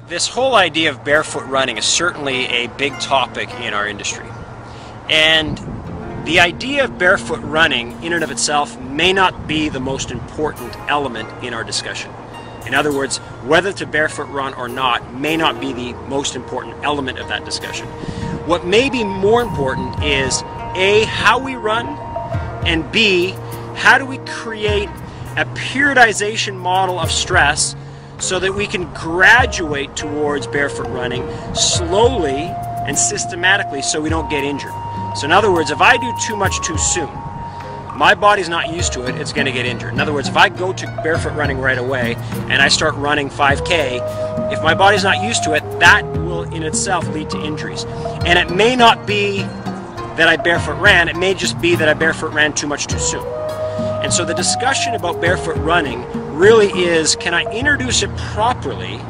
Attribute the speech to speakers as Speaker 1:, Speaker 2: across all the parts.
Speaker 1: This whole idea of barefoot running is certainly a big topic in our industry. And the idea of barefoot running in and of itself may not be the most important element in our discussion. In other words, whether to barefoot run or not may not be the most important element of that discussion. What may be more important is A, how we run, and B, how do we create a periodization model of stress so that we can graduate towards barefoot running slowly and systematically so we don't get injured. So in other words, if I do too much too soon, my body's not used to it, it's going to get injured. In other words, if I go to barefoot running right away and I start running 5K, if my body's not used to it, that will in itself lead to injuries. And it may not be that I barefoot ran, it may just be that I barefoot ran too much too soon. And so the discussion about barefoot running really is, can I introduce it properly,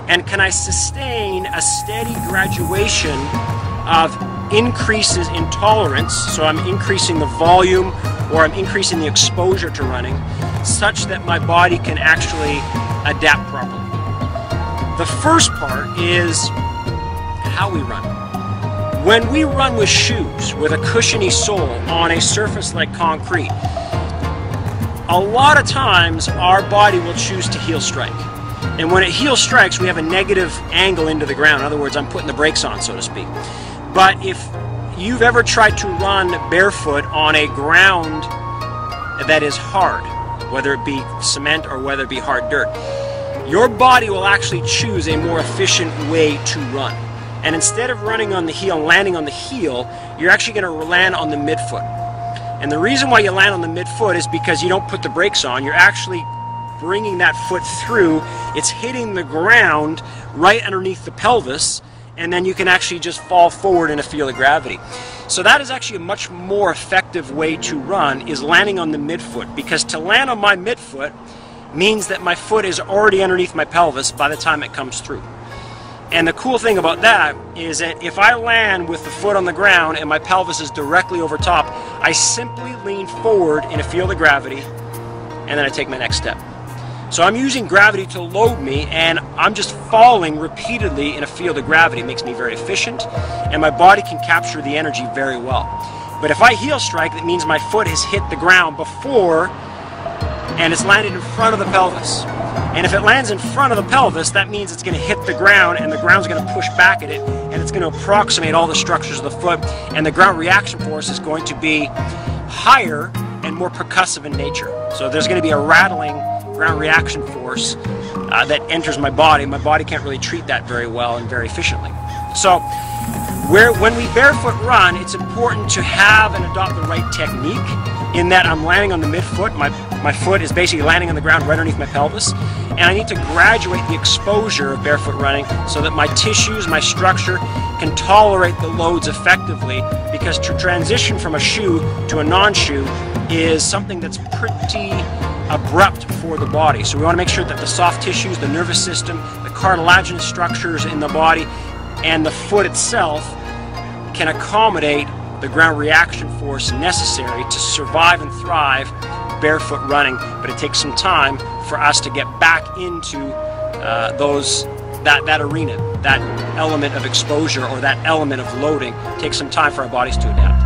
Speaker 1: and can I sustain a steady graduation of increases in tolerance, so I'm increasing the volume or I'm increasing the exposure to running, such that my body can actually adapt properly. The first part is how we run. When we run with shoes, with a cushiony sole on a surface like concrete, a lot of times our body will choose to heel strike. And when it heel strikes, we have a negative angle into the ground. In other words, I'm putting the brakes on, so to speak. But if you've ever tried to run barefoot on a ground that is hard, whether it be cement or whether it be hard dirt, your body will actually choose a more efficient way to run. And instead of running on the heel and landing on the heel, you're actually going to land on the midfoot. And the reason why you land on the midfoot is because you don't put the brakes on. You're actually bringing that foot through. It's hitting the ground right underneath the pelvis, and then you can actually just fall forward in a field of gravity. So that is actually a much more effective way to run, is landing on the midfoot, because to land on my midfoot means that my foot is already underneath my pelvis by the time it comes through. And the cool thing about that is that if I land with the foot on the ground and my pelvis is directly over top, I simply lean forward in a field of gravity and then I take my next step. So I'm using gravity to load me, and I'm just falling repeatedly in a field of gravity. It makes me very efficient, and my body can capture the energy very well. But if I heel strike, that means my foot has hit the ground before and it's landed in front of the pelvis. And if it lands in front of the pelvis, that means it's going to hit the ground, and the ground's going to push back at it, and it's going to approximate all the structures of the foot, and the ground reaction force is going to be higher and more percussive in nature. So there's going to be a rattling ground reaction force that enters my body. My body can't really treat that very well and very efficiently. So when we barefoot run, it's important to have and adopt the right technique, in that I'm landing on the midfoot. My foot is basically landing on the ground right underneath my pelvis, and I need to graduate the exposure of barefoot running so that my tissues, my structure, can tolerate the loads effectively, because to transition from a shoe to a non-shoe is something that's pretty abrupt for the body. So we want to make sure that the soft tissues, the nervous system, the cartilaginous structures in the body, and the foot itself can accommodate the ground reaction force necessary to survive and thrive barefoot running. But it takes some time for us to get back into that arena, that element of exposure or that element of loading. It takes some time for our bodies to adapt.